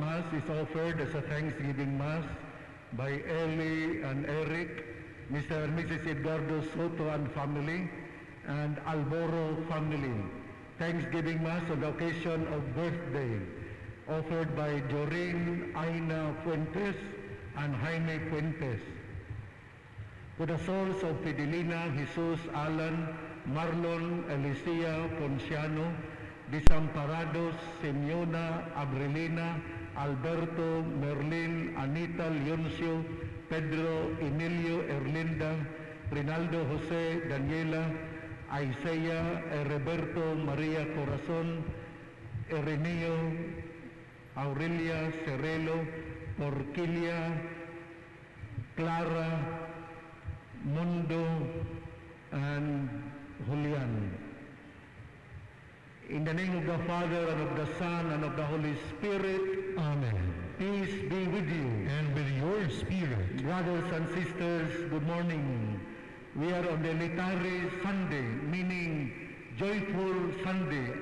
Mass is offered as a Thanksgiving Mass by Ellie and Eric, Mr. and Mrs. Edgardo Soto and family, and Alboro family. Thanksgiving Mass on the occasion of birthday, offered by Doreen Aina Fuentes and Jaime Fuentes. For the souls of Fidelina, Jesus, Alan, Marlon, Alicia, Ponciano, Desamparados, Simeona, Abrilina, Alberto, Merlin, Anita, Leoncio, Pedro, Emilio, Erlinda, Rinaldo, Jose, Daniela, Isaiah, Roberto, Maria Corazon, Ireneo, Aurelia, Cerelo, Porquilia, Clara, Mundo, and Julian. In the name of the Father, and of the Son, and of the Holy Spirit. Amen. Peace be with you. And with your spirit. Brothers and sisters, good morning. We are on the Litany Sunday, meaning joyful Sunday,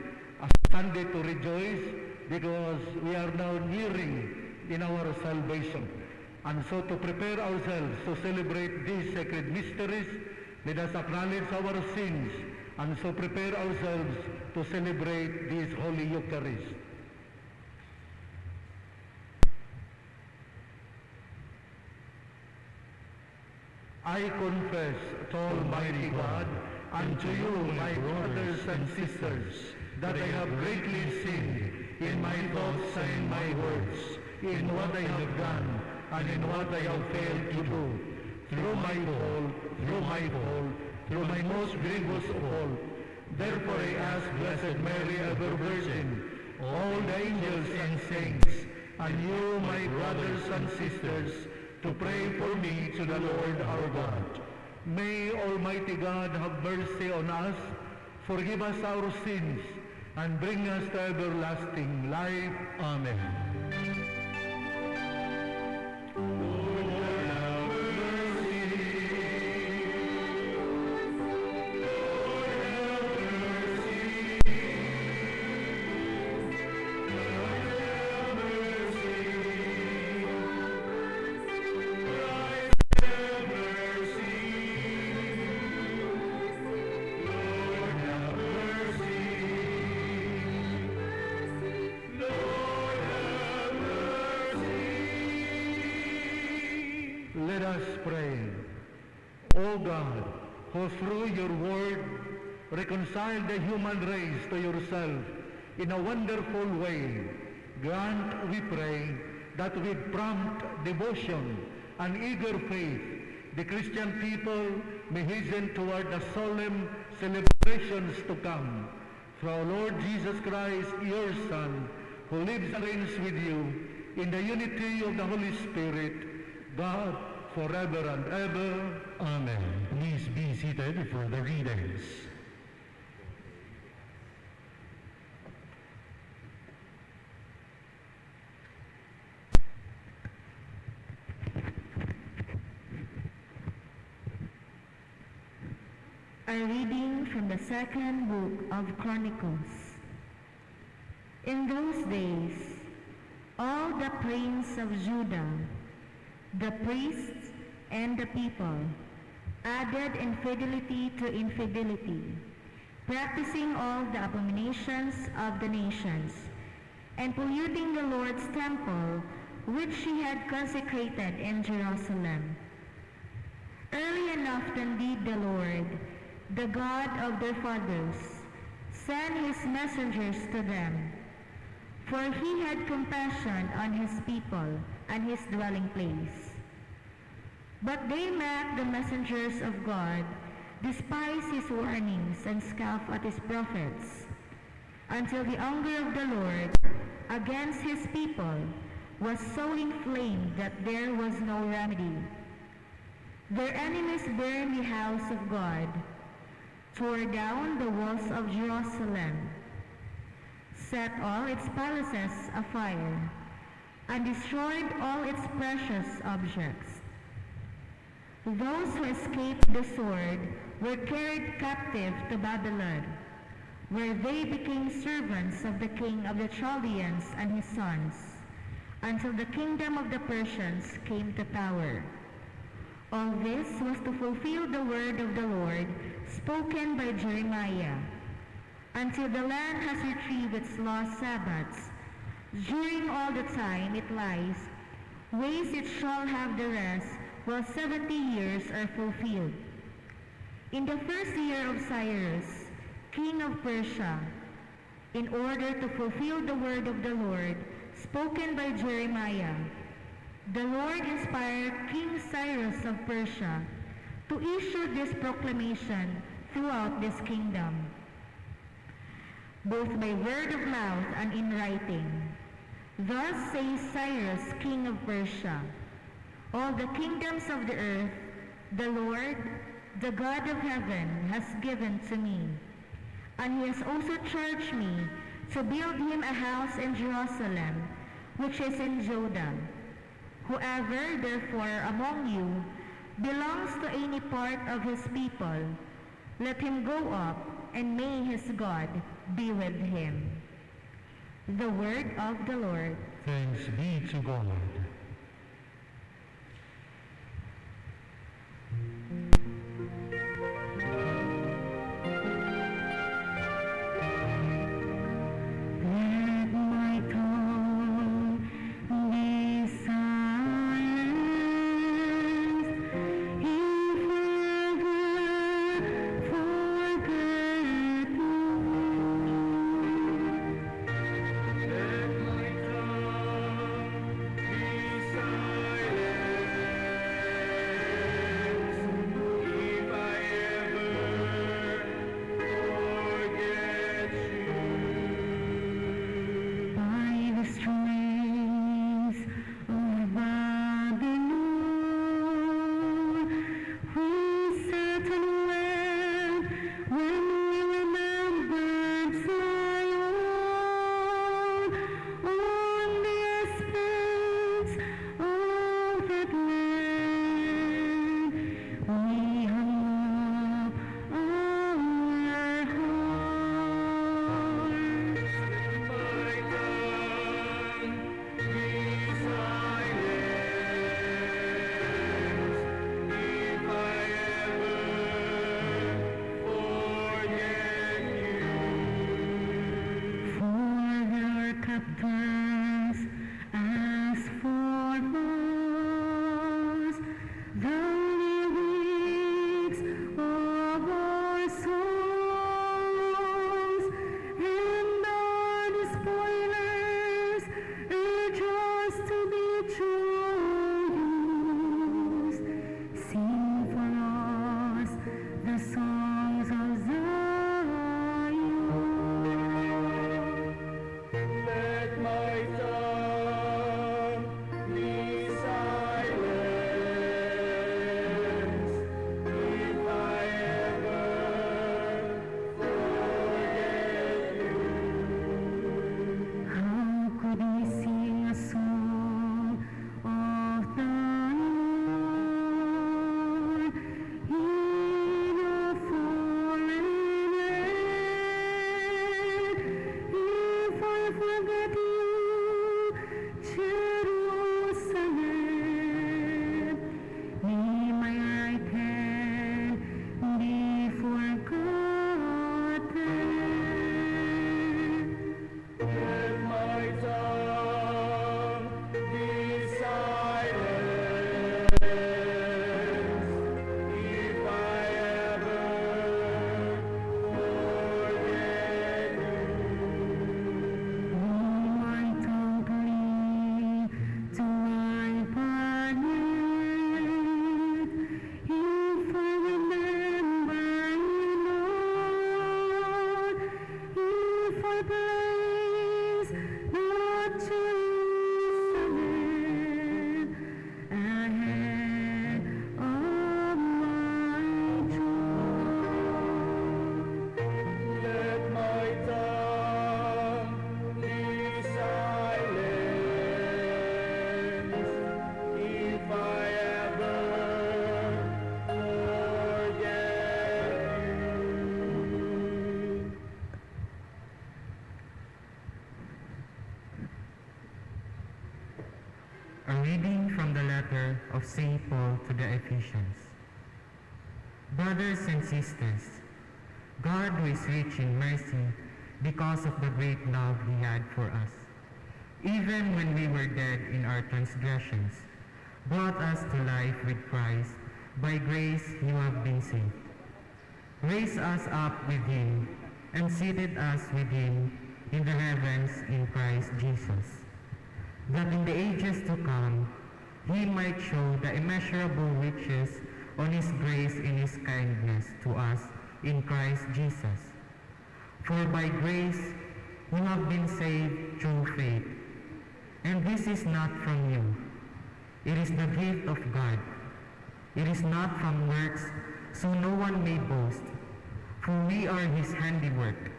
a Sunday to rejoice because we are now nearing in our salvation. And so to prepare ourselves to celebrate these sacred mysteries, let us acknowledge our sins and so prepare ourselves to celebrate this Holy Eucharist. I confess to Almighty God and to you, my brothers and sisters, that I have greatly sinned in my thoughts and in my words, in what I have done and in what I have failed to do, through my fault, through my most grievous fault. Therefore I ask Blessed Mary, ever Virgin, all the angels and saints, and you, my brothers and sisters, to pray for me to the Lord our God. May Almighty God have mercy on us, forgive us our sins, and bring us to everlasting life. Amen. Let us pray. O God, who through your word reconciled the human race to yourself in a wonderful way, grant, we pray, that with prompt devotion and eager faith, the Christian people may hasten toward the solemn celebrations to come. Through our Lord Jesus Christ, your Son, who lives and reigns with you in the unity of the Holy Spirit, God, forever and ever. Amen. Please be seated for the readings. A reading from the second book of Chronicles. In those days, all the princes of Judah, the priests and the people, added infidelity to infidelity, practicing all the abominations of the nations, and polluting the Lord's temple, which he had consecrated in Jerusalem. Early and often did the Lord, the God of their fathers, send his messengers to them, for he had compassion on his people and his dwelling place. But they mocked the messengers of God, despised his warnings, and scoffed at his prophets, until the anger of the Lord against his people was so inflamed that there was no remedy. Their enemies burned the house of God, tore down the walls of Jerusalem, set all its palaces afire, and destroyed all its precious objects. Those who escaped the sword were carried captive to Babylon, where they became servants of the king of the Chaldeans and his sons, until the kingdom of the Persians came to power. All this was to fulfill the word of the Lord spoken by Jeremiah. Until the land has retrieved its lost Sabbaths, during all the time it lies, waste it shall have the rest, while 70 years are fulfilled. In the first year of Cyrus, king of Persia, in order to fulfill the word of the Lord spoken by Jeremiah, the Lord inspired King Cyrus of Persia to issue this proclamation throughout this kingdom, both by word of mouth and in writing. Thus says Cyrus, king of Persia, all the kingdoms of the earth, the Lord, the God of heaven, has given to me, and he has also charged me to build him a house in Jerusalem, which is in Judah. Whoever, therefore, among you belongs to any part of his people, let him go up, and may his God be with him. The word of the Lord. Thanks be to God. Let my tongue be silenced, if ever forget you. Let my tongue be Jerusalem, ahead. reading from the letter of St. Paul to the Ephesians. Brothers and sisters, God, who is rich in mercy because of the great love he had for us, even when we were dead in our transgressions, brought us to life with Christ. By grace you have been saved. Raised us up with him and seated us with him in the heavens in Christ Jesus, that in the ages to come he might show the immeasurable riches on his grace and his kindness to us in Christ Jesus. For by grace you have been saved through faith, and this is not from you. It is the gift of God. It is not from works, so no one may boast. For we are his handiwork,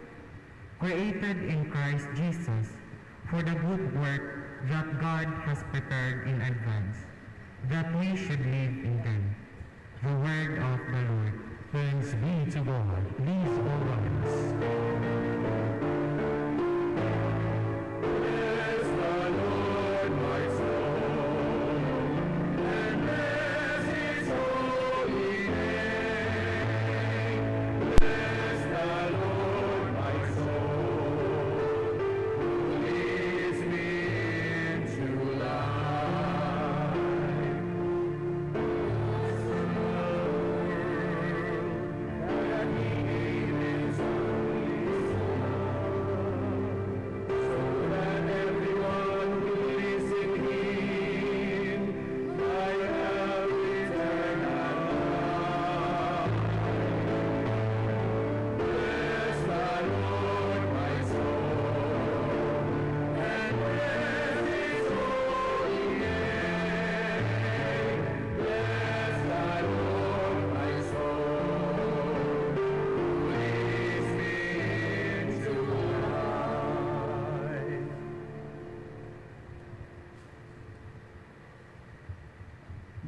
created in Christ Jesus for the good work that God has prepared in advance, that we should live in them. The word of the Lord. Thanks be to God. Please all rise.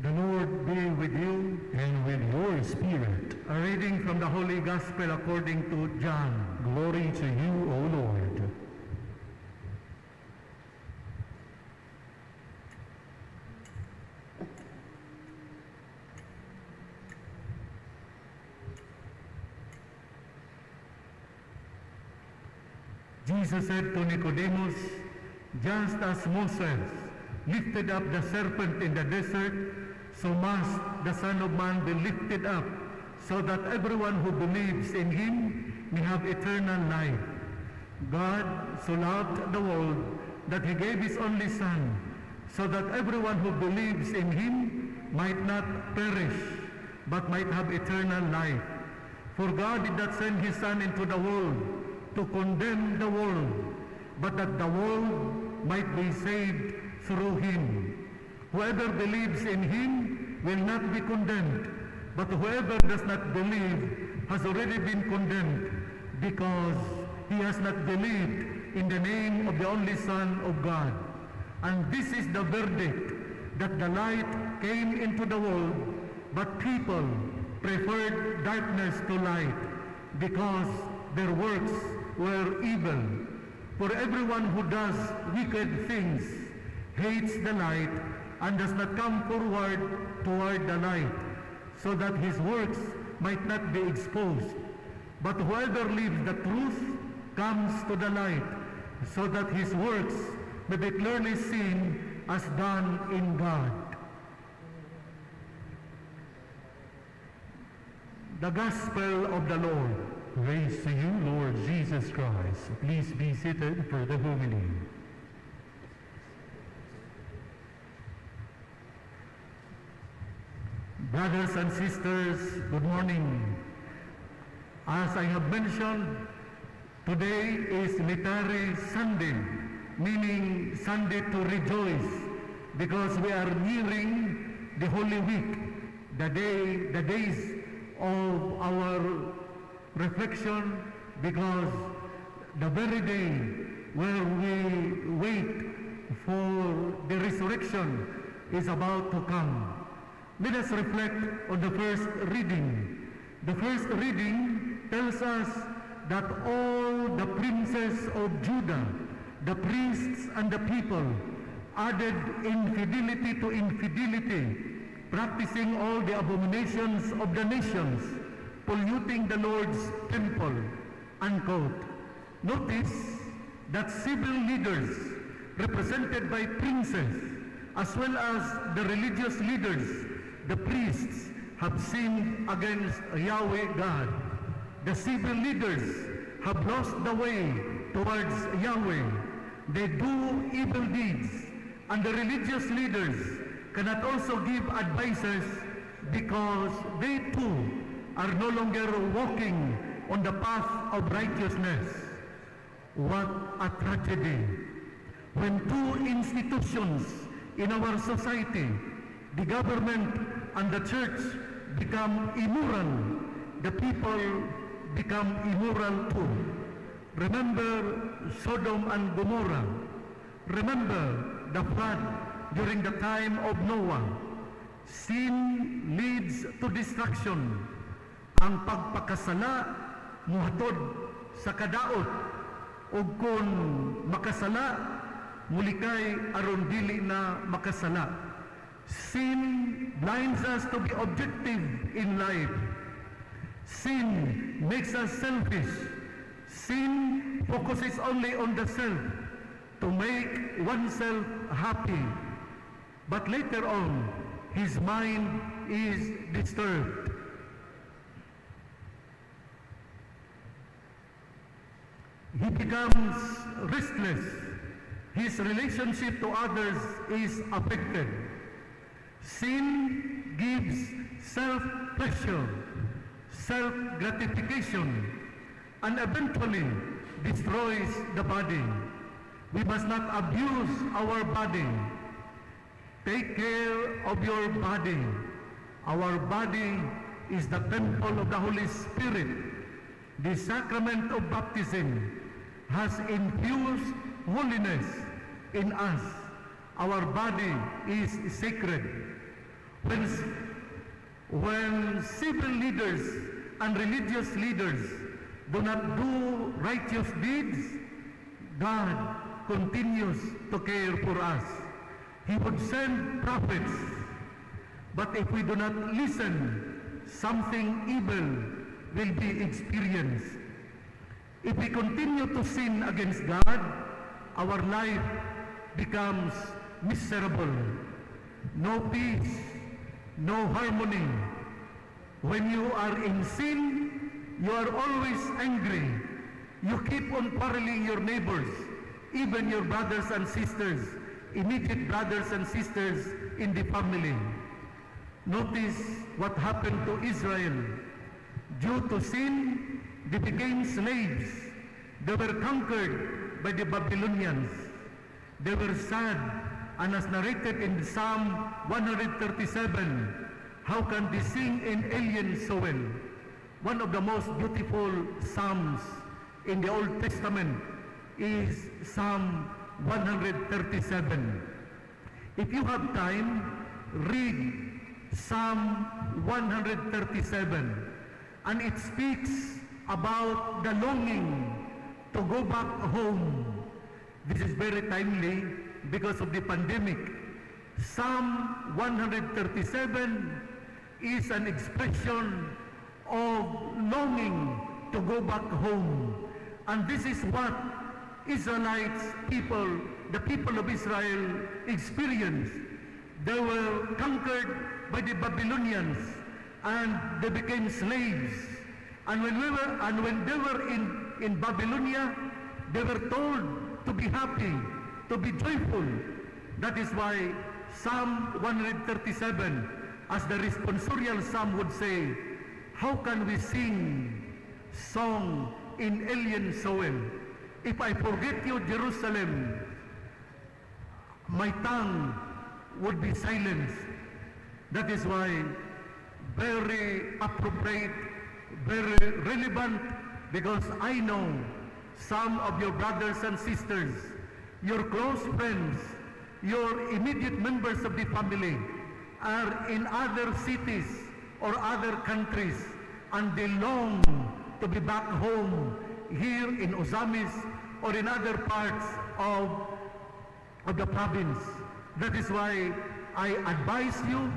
The Lord be with you. And with your spirit. A reading from the Holy Gospel according to John. Glory to you, O Lord. Jesus said to Nicodemus, just as Moses lifted up the serpent in the desert, so must the Son of Man be lifted up, so that everyone who believes in him may have eternal life. God so loved the world that he gave his only Son, so that everyone who believes in him might not perish, but might have eternal life. For God did not send his Son into the world to condemn the world, but that the world might be saved through him. Whoever believes in him will not be condemned, but whoever does not believe has already been condemned, because he has not believed in the name of the only Son of God. And this is the verdict, that the light came into the world, but people preferred darkness to light, because their works were evil. For everyone who does wicked things hates the light and does not come forward toward the light, so that his works might not be exposed. But whoever lives the truth comes to the light, so that his works may be clearly seen as done in God. The Gospel of the Lord. Praise to you, Lord Jesus Christ. Please be seated for the homily. Brothers and sisters, good morning. As I have mentioned, today is Litany Sunday, meaning Sunday to rejoice, because we are nearing the Holy Week, the days of our reflection, because the very day where we wait for the resurrection is about to come. Let us reflect on the first reading. The first reading tells us that all the princes of Judah, the priests and the people, added infidelity to infidelity, practicing all the abominations of the nations, polluting the Lord's temple, unquote. Notice that civil leaders, represented by princes, as well as the religious leaders, the priests, have sinned against Yahweh God. The civil leaders have lost the way towards Yahweh. They do evil deeds, and the religious leaders cannot also give advices because they too are no longer walking on the path of righteousness. What a tragedy when two institutions in our society, the government and the church, become immoral, the people become immoral too. Remember Sodom and Gomorrah. Remember the flood during the time of Noah. Sin leads to destruction. Ang pagpakasala muhatod sa kadaot, ug kun makasala mulikay aron dili na makasala. Sin blinds us to be objective in life. Sin makes us selfish. Sin focuses only on the self to make oneself happy. But later on, his mind is disturbed. He becomes restless. His relationship to others is affected. Sin gives self-pleasure, self-gratification, and eventually destroys the body. We must not abuse our body. Take care of your body. Our body is the temple of the Holy Spirit. The sacrament of baptism has infused holiness in us. Our body is sacred. When civil leaders and religious leaders do not do righteous deeds, God continues to care for us. He would send prophets, but if we do not listen, something evil will be experienced. If we continue to sin against God, our life becomes miserable. No peace, no harmony. When you are in sin, you are always angry. You keep on quarreling your neighbors, even your brothers and sisters, immediate brothers and sisters in the family. Notice what happened to Israel. Due to sin, they became slaves. They were conquered by the Babylonians. They were sad, and as narrated in Psalm 137, how can they sing in alien soil? One of the most beautiful psalms in the Old Testament is Psalm 137. If you have time, read Psalm 137, and it speaks about the longing to go back home. This is very timely because of the pandemic. Psalm 137 is an expression of longing to go back home. And this is what Israelites people, the people of Israel, experienced. They were conquered by the Babylonians and they became slaves. And when they were in Babylonia, they were told to be happy, to be joyful. That is why Psalm 137, as the responsorial psalm would say, how can we sing song in alien soil? If I forget you, Jerusalem, my tongue would be silenced. That is why very appropriate, very relevant, because I know some of your brothers and sisters, your close friends, your immediate members of the family are in other cities or other countries, and they long to be back home here in Ozamis or in other parts of the province. That is why I advise you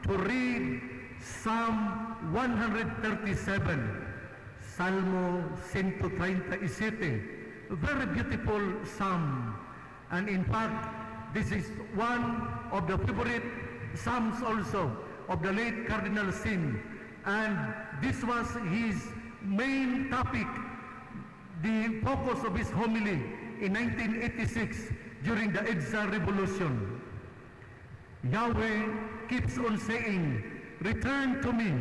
to read Psalm 137, Salmo 137, a very beautiful psalm. And in fact, this is one of the favorite psalms also of the late Cardinal Sin. And this was his main topic, the focus of his homily in 1986 during the EDSA Revolution. Yahweh keeps on saying, "Return to me.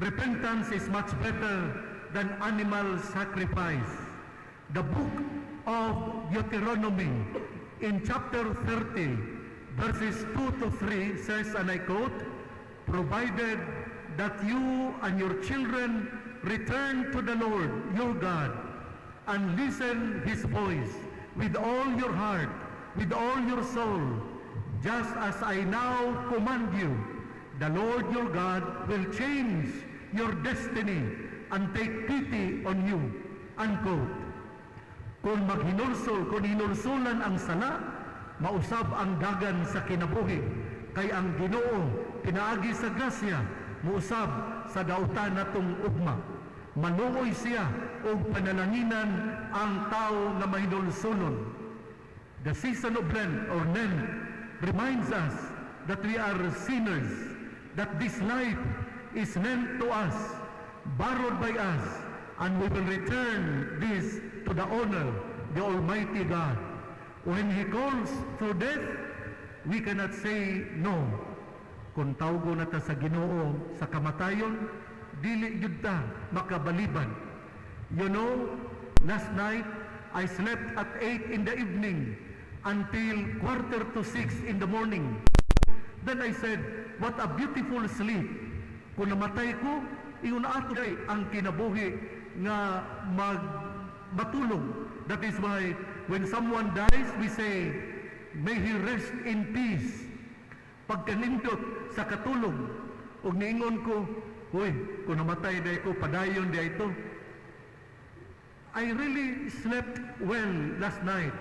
Repentance is much better than animal sacrifice." The book of Deuteronomy in chapter 30, verses 2 to 3 says, and I quote, "Provided that you and your children return to the Lord your God and listen his voice with all your heart, with all your soul, just as I now command you, the Lord your God will change your destiny and take pity on you." Unquote. Kung hinulsulan ang sala, mausab ang dagan sa kinabuhi, kay ang Ginoo pinaagi sa grasya, muusab sa dautan natong ugma. Maluoy siya og panalanginan ang tao nga mahinulsunon. The season of Lent or Lent reminds us that we are sinners, that this life is lent to us, borrowed by us, and we will return this to the owner, the Almighty God. When He calls through death, we cannot say no. Kung tawgo na ta sa Ginoo sa kamatayon, dili yun ta makabaliban. You know, last night, I slept at 8 in the evening until 5:45 in the morning. Then I said, what a beautiful sleep. Kung namatay ko, iyon ato day ang kinabuhi nga matulog. That is why when someone dies, we say, may he rest in peace. Pagkanindot sa katulog, ug niingon ko, huy, kung namatay day ko, padayon day ito. I really slept well last night.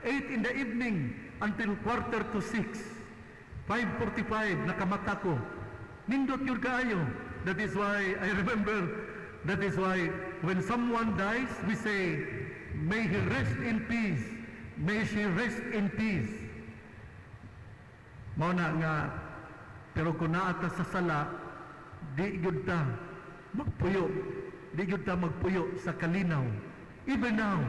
8 in the evening until 5:45. 5:45, nakamata ko. Nindot yun kaayo. That is why, I remember, that is why when someone dies, we say, may he rest in peace. May she rest in peace. Mauna nga, pero kung naata sa sala, di yun ta magpuyo. Di yun ta magpuyo sa kalinaw. Even now,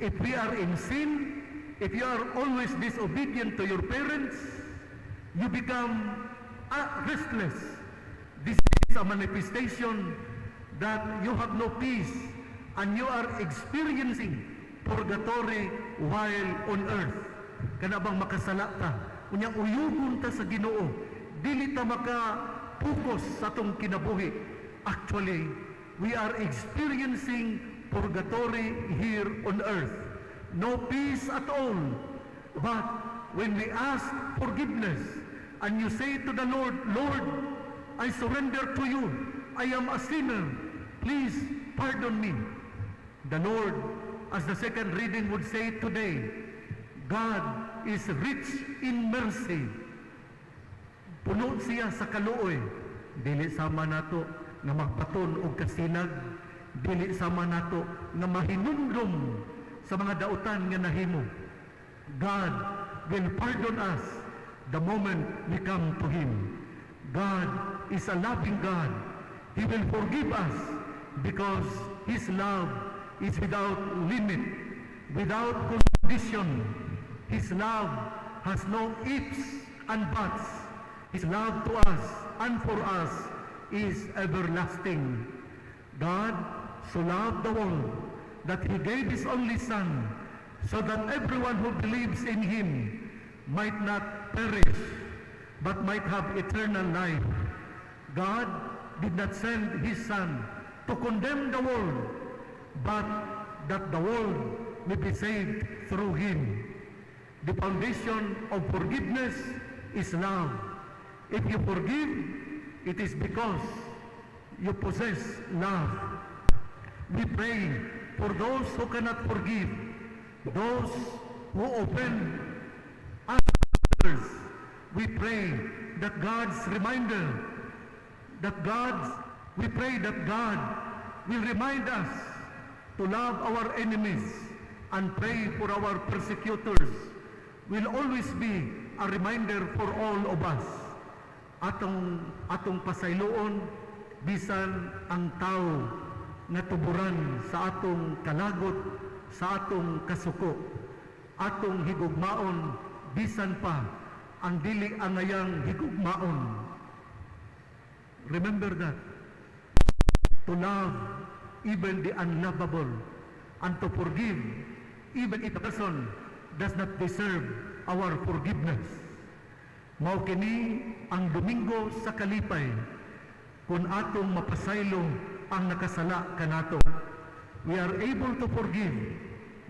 if we are in sin, if you are always disobedient to your parents, you become restless. This is a manifestation that you have no peace and you are experiencing purgatory while on earth. Kana bang makasala ta? Unyang uyugon ta sa Ginoo. Dili ta maka-focus sa atong kinabuhi. Actually, we are experiencing purgatory here on earth. No peace at all. But when we ask forgiveness and you say to the Lord, Lord, I surrender to you. I am a sinner. Please pardon me. The Lord, as the second reading would say today, God is rich in mercy. Puno siya sa kaluoy. Dili sama nato nga magpaton og kasinag. Dili sama nato nga mahinumdum sa mga dautan nga nahimo. God will pardon us the moment we come to Him. God is a loving God. He will forgive us because His love is without limit, without condition. His love has no ifs and buts. His love to us and for us is everlasting. God so loved the world that He gave His only Son, so that everyone who believes in Him might not perish, but might have eternal life. God did not send His Son to condemn the world, but that the world may be saved through Him. The foundation of forgiveness is love. If you forgive, it is because you possess love. We pray for those who cannot forgive, those who offend us pastors, we pray that God's reminder, we pray that God will remind us to love our enemies and pray for our persecutors will always be a reminder for all of us. Atong pasayloon, bisan ang tao nga tuburan sa atong kalagot, sa atong kasuko, atong higugmaon, bisan pa ang dili angayang higugmaon. Remember that. To love even the unlovable and to forgive even if a person does not deserve our forgiveness. Mao kini ang Domingo sa kalipay kung atong mapasaylo ang nakasala kanato. We are able to forgive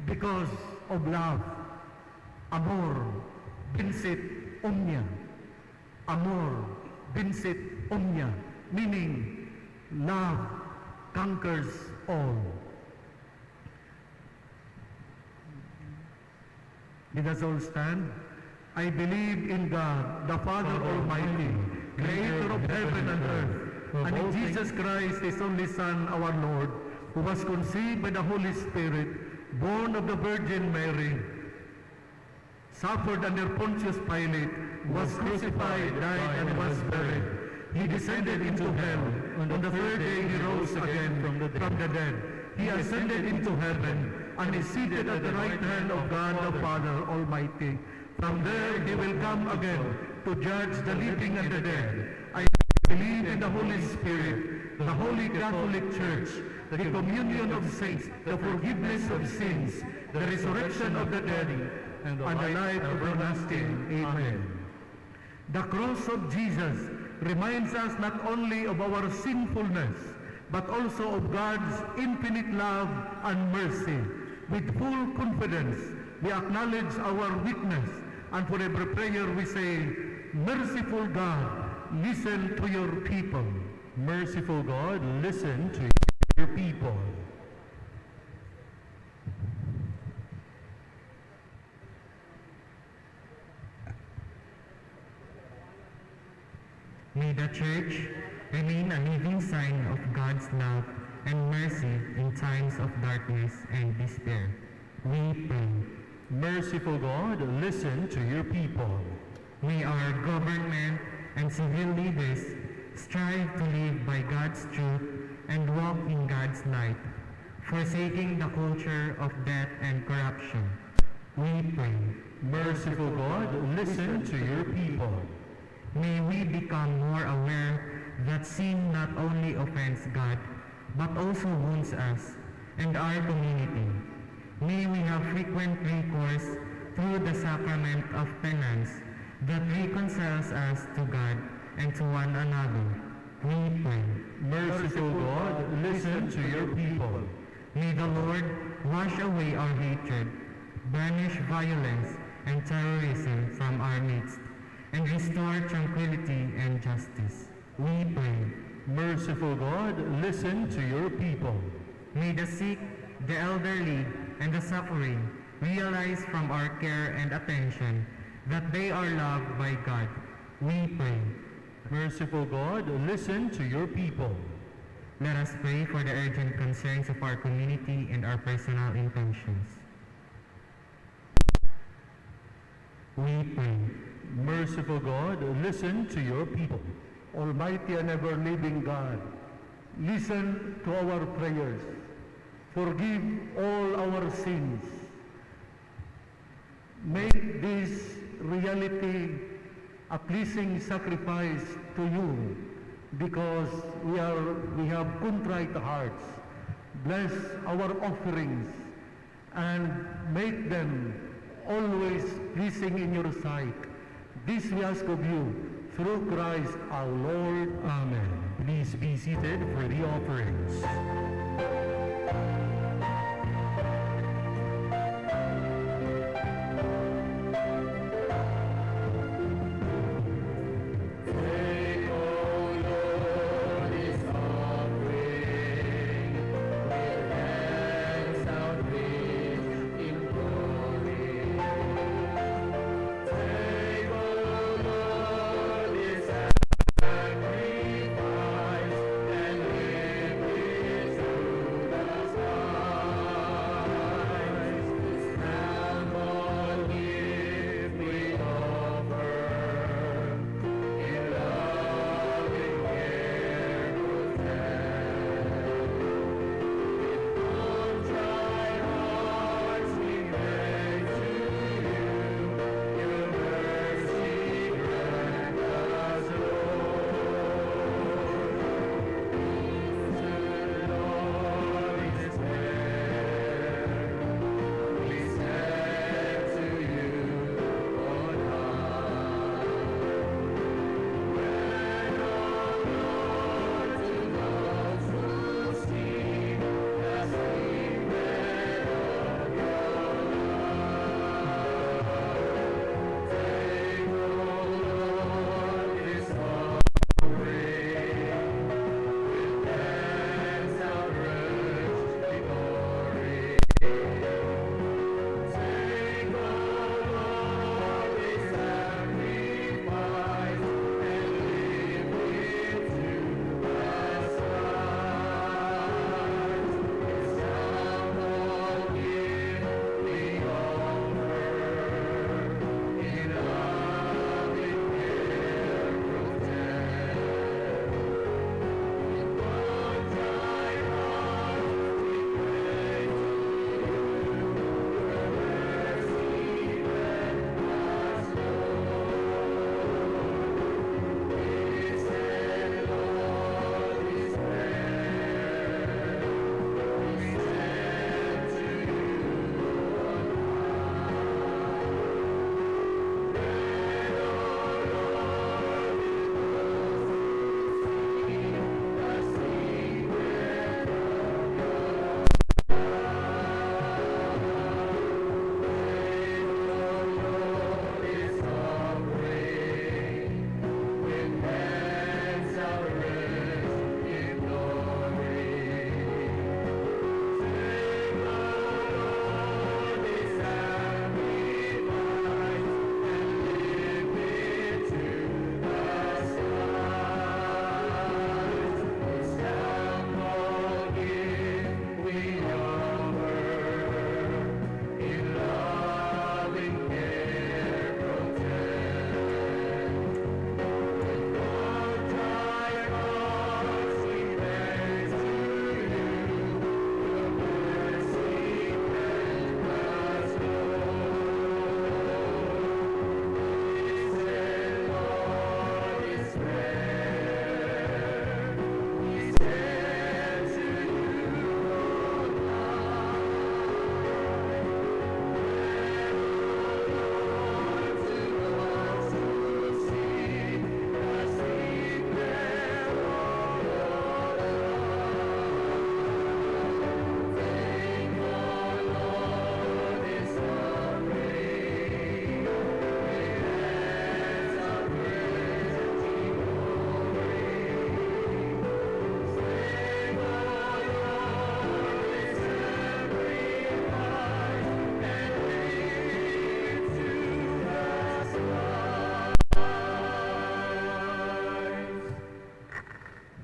because of love. Amor vincit omnia. Amor vincit omnia, meaning love conquers all. Let us all stand. I believe in God, the Father Almighty, creator of heaven and earth, and in Jesus Christ, his only Son, our Lord, who was conceived by the Holy Spirit, born of the Virgin Mary, suffered under Pontius Pilate, was crucified, died, and was buried. He descended into hell. On the third day he rose again from the dead. He ascended into heaven and is seated at the right hand of God the Father Almighty. From there he will come again to judge the living and the dead. I believe in the Holy Spirit, the Holy Catholic Church, the communion of saints, the forgiveness of sins, the resurrection of the dead, and the life everlasting. Amen. The cross of Jesus reminds us not only of our sinfulness, but also of God's infinite love and mercy. With full confidence, we acknowledge our weakness, and for every prayer we say, Merciful God, listen to your people. Merciful God, listen to your people. May the Church remain a living sign of God's love and mercy in times of darkness and despair. We pray. Merciful God, listen to your people. May our government and civil leaders strive to live by God's truth and walk in God's light, forsaking the culture of death and corruption. We pray. Merciful God, listen to your people. May we become more aware that sin not only offends God, but also wounds us and our community. May we have frequent recourse through the sacrament of penance that reconciles us to God and to one another. We pray. Merciful God, listen to your people. May the Lord wash away our hatred, banish violence and terrorism from our midst, and restore tranquility and justice. We pray. Merciful God, listen to your people. May the sick, the elderly, and the suffering realize from our care and attention that they are loved by God. We pray. Merciful God, listen to your people. Let us pray for the urgent concerns of our community and our personal intentions. We pray. Merciful God, listen to your people. Almighty and ever-living God, listen to our prayers. Forgive all our sins. Make this reality a pleasing sacrifice to you, because we have contrite hearts. Bless our offerings and make them always pleasing in your sight. This we ask of you through Christ our Lord. Amen. Please be seated for the offerings. Take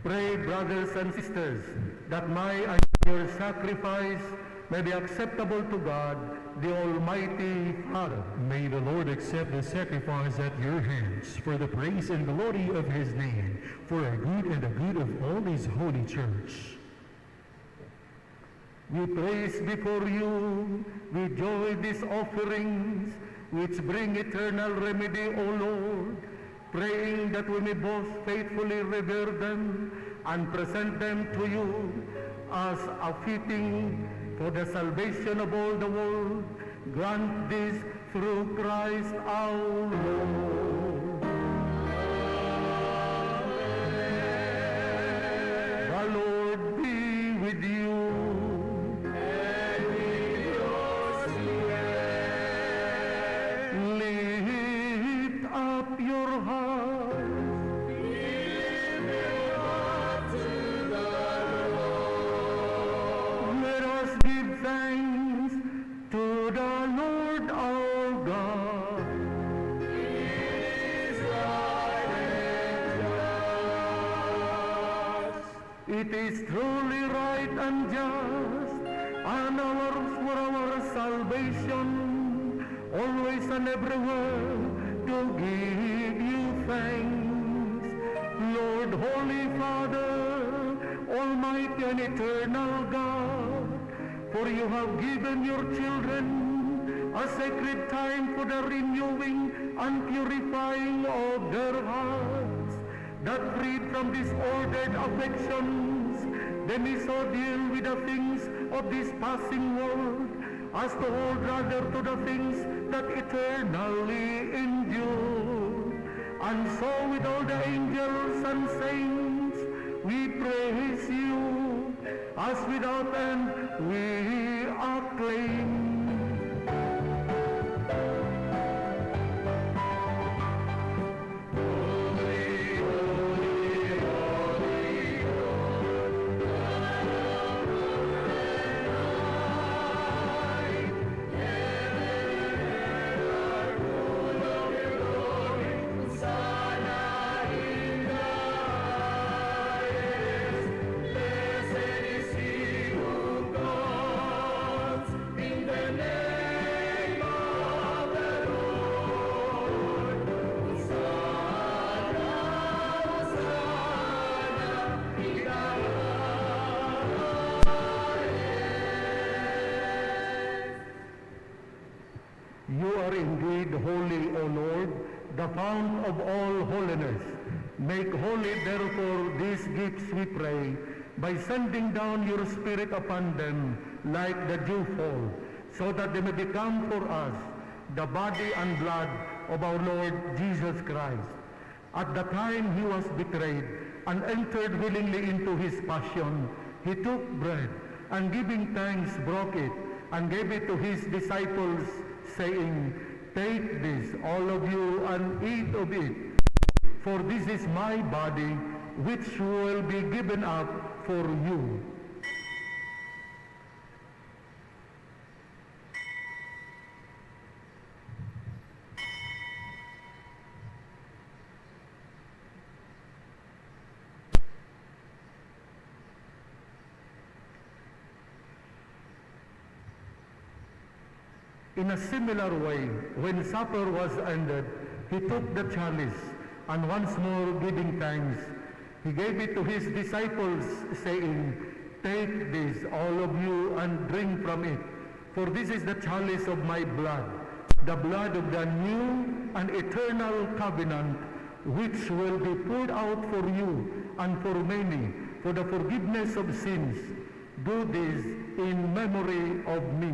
Pray, brothers and sisters, that my and your sacrifice may be acceptable to God, the Almighty Father. May the Lord accept the sacrifice at your hands for the praise and glory of his name, for our good and the good of all his holy church. We praise before you with joy these offerings, which bring eternal remedy, O Lord, praying that we may both faithfully revere them and present them to you as a fitting for the salvation of all the world. Grant this through Christ our Lord. Amen. The Lord be with you. And with your spirit. Lift up your hearts. Let us give thanks to the Lord our God. It is right and just. It is truly right and just, and for our salvation, always and everywhere, to give you thanks. Lord, Holy Father, Almighty and eternal God, for you have given your children a sacred time for the renewing and purifying of their hearts, that freed from disordered affections, they may so deal with the things of this passing world, as to hold rather to the things that eternally endure. And so with all the angels and saints, we praise you, as without end we acclaim. You are indeed holy, O Lord, the fount of all holiness. Make holy, therefore, these gifts, we pray, by sending down your Spirit upon them like the dewfall, so that they may become for us the body and blood of our Lord Jesus Christ. At the time he was betrayed and entered willingly into his passion, he took bread, and giving thanks broke it, and gave it to his disciples, saying, "Take this, all of you, and eat of it, for this is my body, which will be given up for you." In a similar way, when supper was ended, he took the chalice, and once more giving thanks, he gave it to his disciples, saying, "Take this, all of you, and drink from it, for this is the chalice of my blood, the blood of the new and eternal covenant, which will be poured out for you and for many for the forgiveness of sins. Do this in memory of me."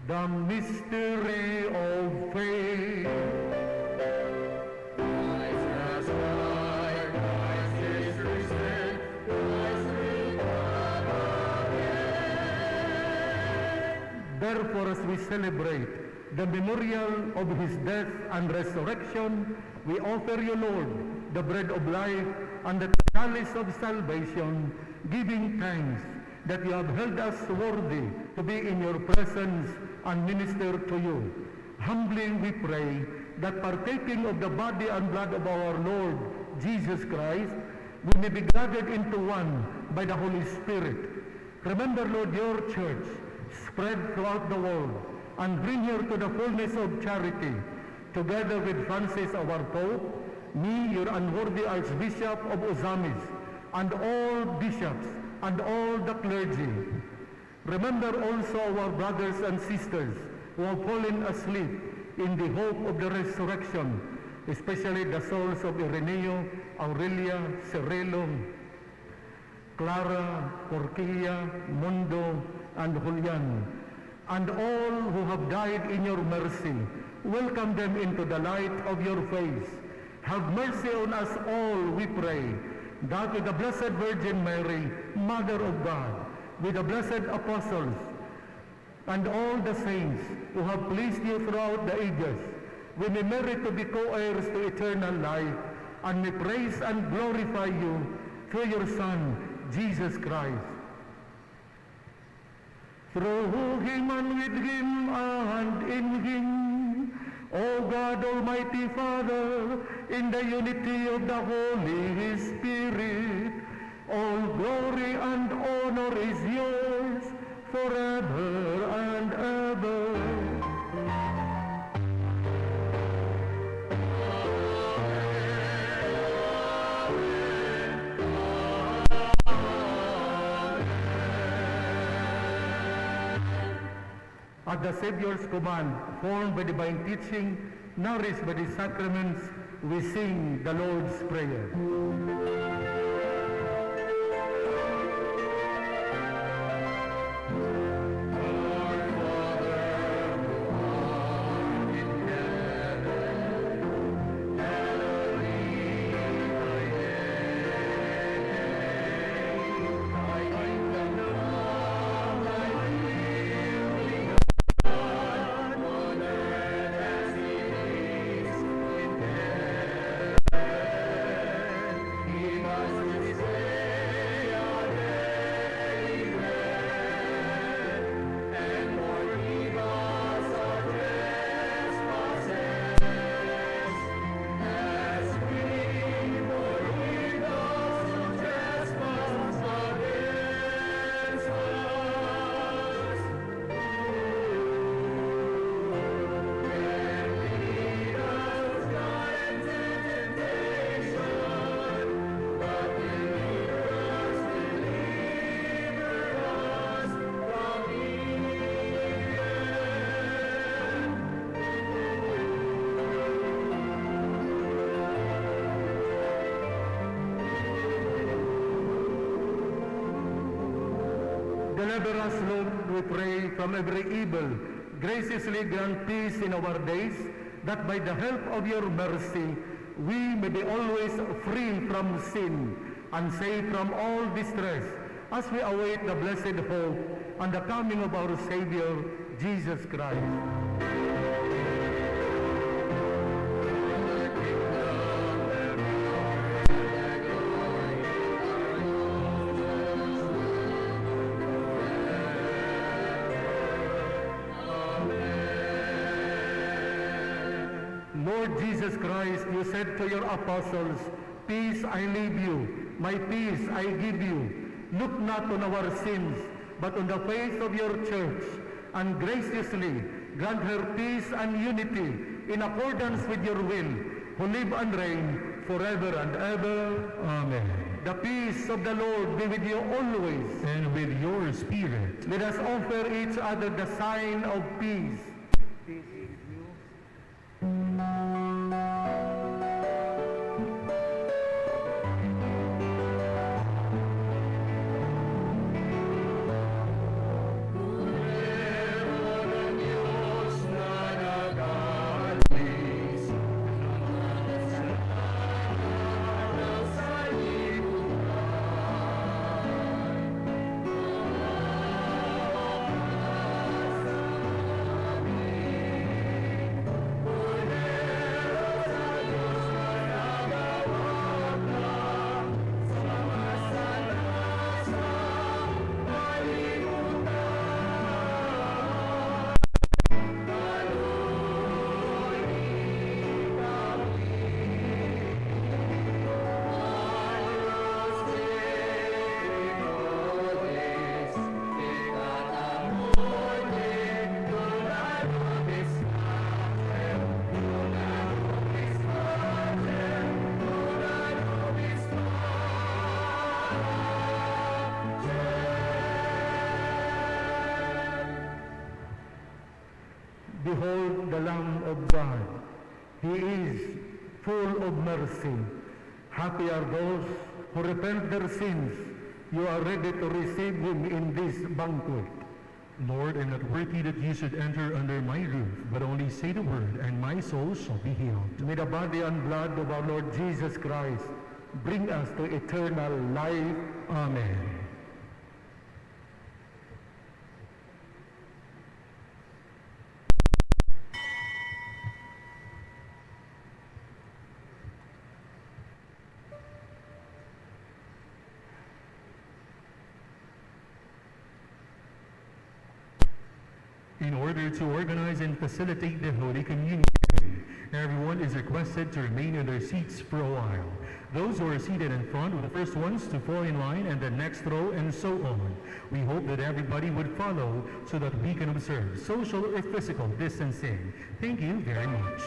The mystery of faith. Christ has died, Christ is risen, Christ will come again. Therefore, as we celebrate the memorial of his death and resurrection, we offer you, Lord, the bread of life and the chalice of salvation, giving thanks that you have held us worthy to be in your presence and minister to you. Humbly we pray that partaking of the body and blood of our Lord Jesus Christ, we may be gathered into one by the Holy Spirit. Remember, Lord, your church spread throughout the world and bring her to the fullness of charity, together with Francis, our Pope, me, your unworthy Archbishop of Ozamis, and all bishops and all the clergy. Remember also our brothers and sisters who have fallen asleep in the hope of the resurrection, especially the souls of Ireneo, Aurelia, Cirilo, Clara, Porquia, Mundo, and Julian, and all who have died in your mercy. Welcome them into the light of your face. Have mercy on us all, we pray, that with the Blessed Virgin Mary, Mother of God, with the blessed apostles, and all the saints who have pleased you throughout the ages, we may merit to be co-heirs to eternal life, and may praise and glorify you through your Son, Jesus Christ. Through him and with him and in him, O God, Almighty Father, in the unity of the Holy Spirit, all glory and honor is yours forever and ever. At the Savior's command, formed by divine teaching, nourished by the sacraments, we sing the Lord's Prayer. Deliver us, Lord, we pray, from every evil. Graciously grant peace in our days, that by the help of your mercy, we may be always free from sin and safe from all distress, as we await the blessed hope and the coming of our Savior, Jesus Christ. Lord Jesus Christ, you said to your apostles, "Peace I leave you, my peace I give you. Look not on our sins, but on the faith of your church, and graciously grant her peace and unity in accordance with your will, who live and reign forever and ever." Amen. The peace of the Lord be with you always. And with your spirit. Let us offer each other the sign of peace. Behold the Lamb of God. He is full of mercy. Happy are those who repent their sins. You are ready to receive him in this banquet. Lord, I am not worthy that you should enter under my roof, but only say the word, and my soul shall be healed. May the body and blood of our Lord Jesus Christ bring us to eternal life. Amen. In order to organize and facilitate the Holy Communion, everyone is requested to remain in their seats for a while. Those who are seated in front were the first ones to fall in line, and the next row, and so on. We hope that everybody would follow so that we can observe social or physical distancing. Thank you very much.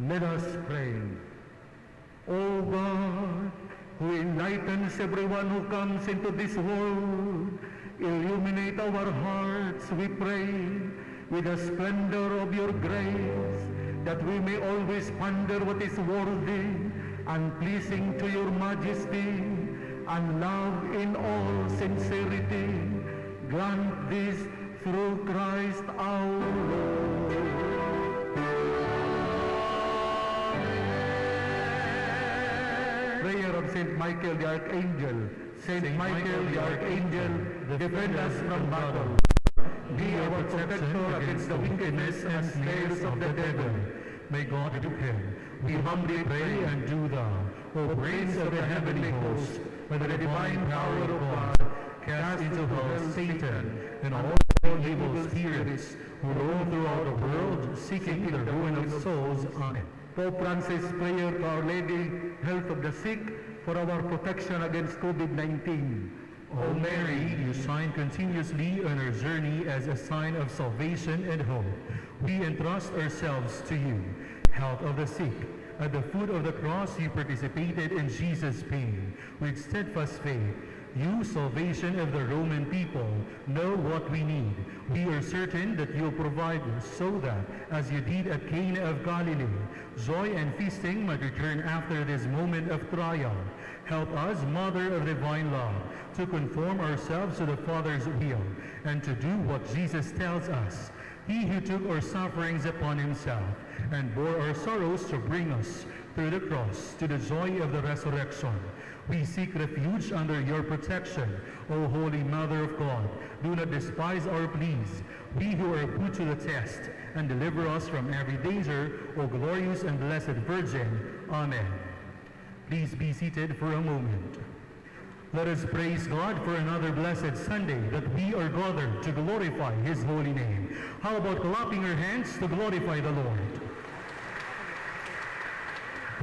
Let us pray. O God, who enlightens everyone who comes into this world, illuminate our hearts, we pray, with the splendor of your grace, that we may always ponder what is worthy and pleasing to your majesty, and love in all sincerity. Grant this through Christ our Lord. Prayer of Saint Michael the Archangel. Saint Michael the Archangel, defend us from battle. Be our protector against the wickedness and snares of the devil. May God do him. We humbly pray and do thou, O Prince of the heavenly host, by the divine power of God, cast into hell Satan and all evil spirits who roam throughout the world, seeking the ruin of souls. Amen. Pope Francis' prayer to Our Lady, health of the sick, for our protection against COVID-19. O Mary, you shine continuously on our journey as a sign of salvation and hope. We entrust ourselves to you. Health of the sick. At the foot of the cross, you participated in Jesus' pain with steadfast faith. You, salvation of the Roman people, know what we need. We are certain that you'll provide so that, as you did at Cana of Galilee, joy and feasting might return after this moment of trial. Help us, Mother of divine love, to conform ourselves to the Father's will and to do what Jesus tells us. He who took our sufferings upon himself and bore our sorrows to bring us through the cross to the joy of the resurrection. We seek refuge under your protection, O Holy Mother of God. Do not despise our pleas, we who are put to the test, and deliver us from every danger, O glorious and blessed Virgin. Amen. Please be seated for a moment. Let us praise God for another blessed Sunday that we are gathered to glorify his holy name. How about clapping our hands to glorify the Lord?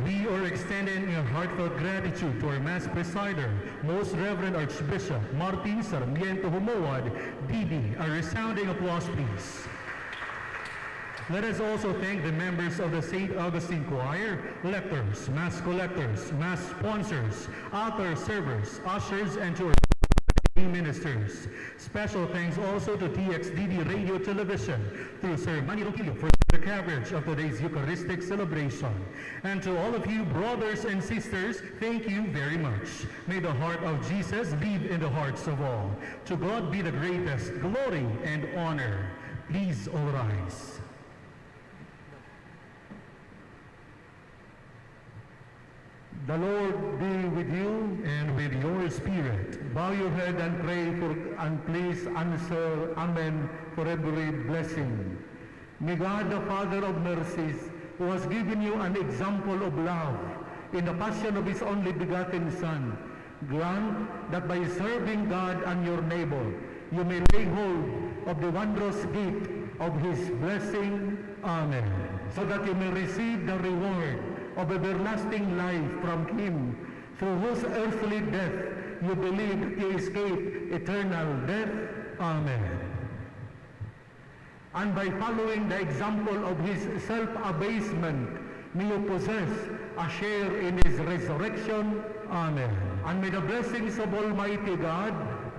We are extending a heartfelt gratitude to our Mass Presider, Most Reverend Archbishop Martin Sarmiento Humawad, DD. A resounding applause, please. Let us also thank the members of the St. Augustine Choir, lectors, Mass collectors, Mass sponsors, altar servers, ushers, and to our ministers. Special thanks also to TXDD Radio Television through Sir Manny Roquillo for the coverage of today's Eucharistic celebration. And to all of you brothers and sisters, thank you very much. May the heart of Jesus live in the hearts of all. To God be the greatest glory and honor. Please all rise. The Lord be with you. And with your spirit. Bow your head and pray and please answer Amen for every blessing. May God, the Father of mercies, who has given you an example of love in the passion of his only begotten Son, grant that by serving God and your neighbor, you may lay hold of the wondrous gift of his blessing. Amen. So that you may receive the reward of everlasting life from him, through whose earthly death you believed he escaped eternal death. Amen. And by following the example of his self-abasement, may you possess a share in his resurrection. Amen. And may the blessings of Almighty God,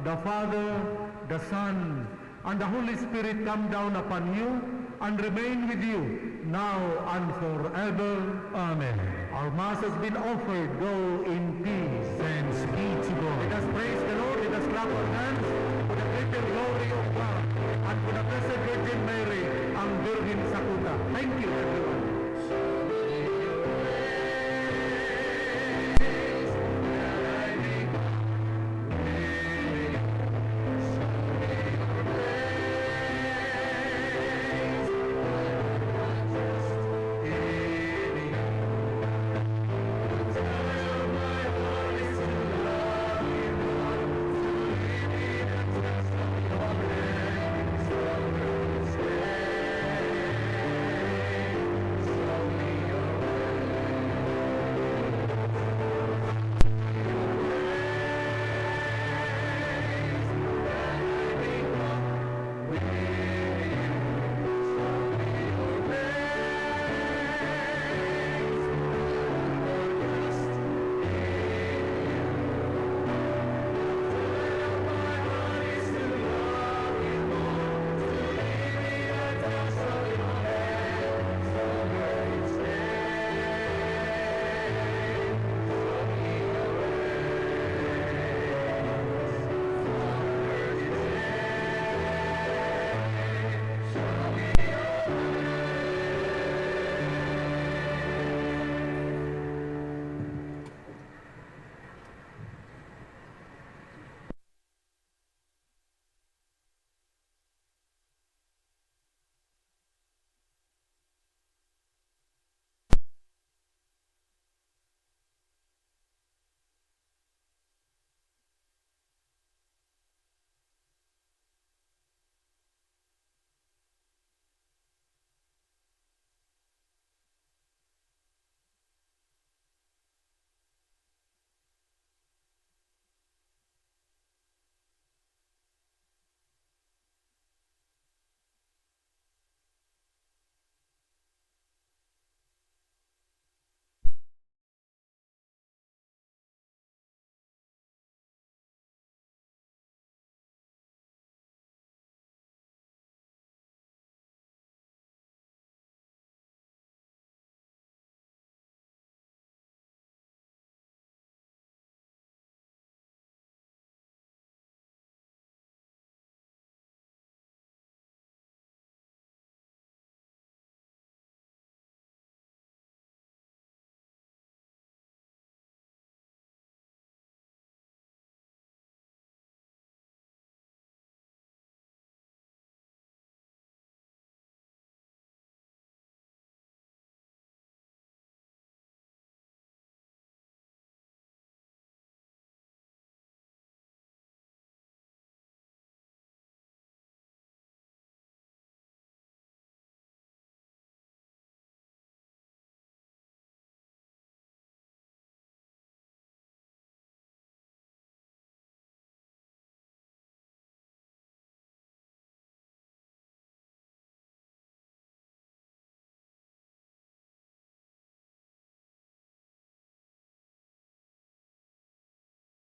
the Father, the Son, and the Holy Spirit come down upon you and remain with you now and forever. Amen. Our Mass has been offered. Go in peace. Thanks be to God. Let us praise the Lord. Let us clap our hands for the greater glory of God and for the Blessed Virgin Mary, ang Virgin Sakuta. Thank you, everyone.